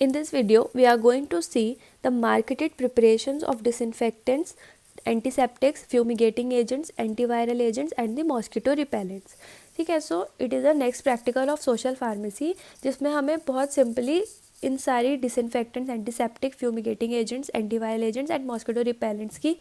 In this video, we are going to see the marketed preparations of disinfectants, antiseptics, fumigating agents, antiviral agents and the mosquito repellents. ठीक है, so it is the next practical of social pharmacy, जिसमें हमें बहुत simply in सारी disinfectants, antiseptic, fumigating agents, antiviral agents and mosquito repellents की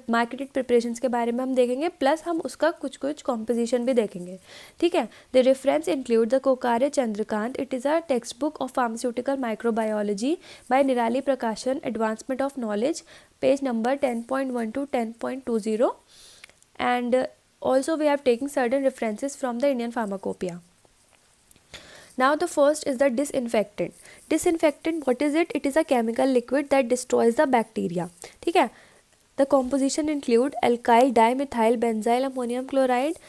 marketed preparations के बारे में हम देखेंगे, प्लस हम उसका कुछ कॉम्पोजिशन भी देखेंगे. ठीक है. The reference include the Kokare Chandrakant. It is a text book of pharmaceutical microbiology by Nirali Prakashan, advancement of knowledge, page number 10.1 to 10.20, and also we have taken certain references from the Indian Pharmacopoeia. Now the first is the disinfectant. Disinfectant, what is it? It is a chemical liquid that destroys the bacteria. ठीक है. The composition include alkyl dimethyl benzyl ammonium chloride,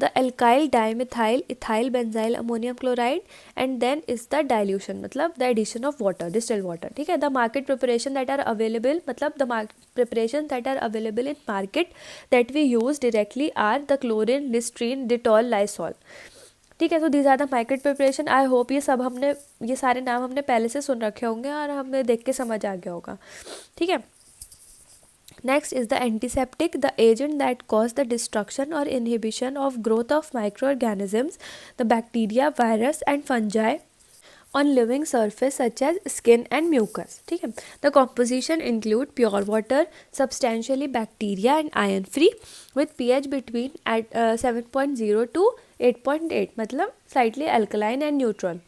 the alkyl dimethyl ethyl benzyl ammonium chloride, and then is the dilution, मतलब the addition of water, distilled water. ठीक है. The market preparation that are available, मतलब the preparations that are available in market that we use directly are the chlorine, listerine, Dettol, Lysol. ठीक है. तो these are the market preparation. I hope ये सारे नाम हमने पहले से सुन रखे होंगे और हमें देख के समझ आ गया होगा. ठीक है. Next is the antiseptic, the agent that cause the destruction और inhibition of growth of micro organisms, the bacteria, virus and fungi on living surface such as skin and mucus. ठीक है. The composition include pure water, substantially bacteria and iron free, with pH between at 7.0 to 8.8, मतलब slightly alkaline and neutral.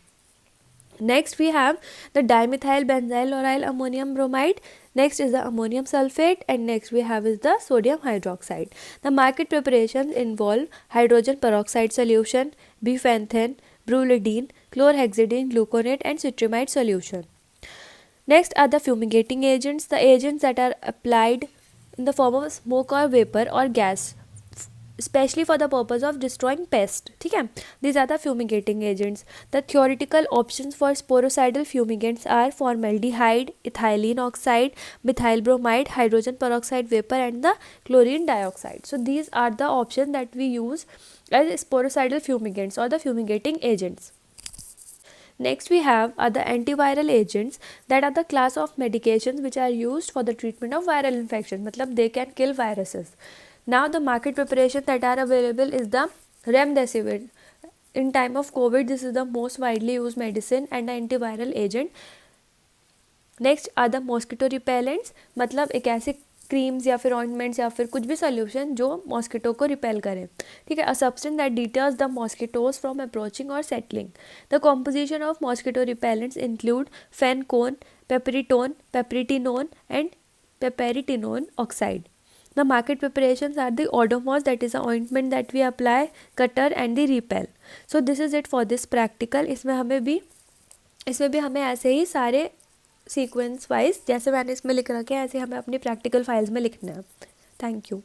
Next we have the dimethyl benzyl aryl ammonium bromide. Next is the ammonium sulfate, and next we have is the sodium hydroxide. The market preparations involve hydrogen peroxide solution, bifenthane, bromelain, chlorhexidine, gluconate and citramide solution. Next are the fumigating agents, the agents that are applied in the form of smoke or vapor or gas, especially for the purpose of destroying pests. ठीक है. These are the fumigating agents. The theoretical options for sporicidal fumigants are formaldehyde, ethylene oxide, methyl bromide, hydrogen peroxide vapor and the chlorine dioxide. So these are the options that we use as sporicidal fumigants or the fumigating agents. Next we have are the antiviral agents, that are the class of medications which are used for the treatment of viral infections, मतलब they can kill viruses. Now the market preparation that are available is the remdesivir. In time of COVID, this is the most widely used medicine and the antiviral agent. Next are the mosquito repellents, मतलब एक ऐसे creams या फिर ointments या फिर कुछ भी solution जो मॉस्किटो को रिपेल करें. ठीक है. A substance that deters the mosquitoes from approaching और settling. The composition of mosquito repellents include fenchone, piperitone, piperitenone and piperitenone oxide. The market preparations are the Odomos, that is the ointment that we apply, cutter and the repel. So this is it for this practical. इसमें भी हमें ऐसे ही सारे sequence wise जैसे मैंने इसमें लिख रखे हैं ऐसे हमें अपनी प्रैक्टिकल फाइल्स में लिखना है. Thank you.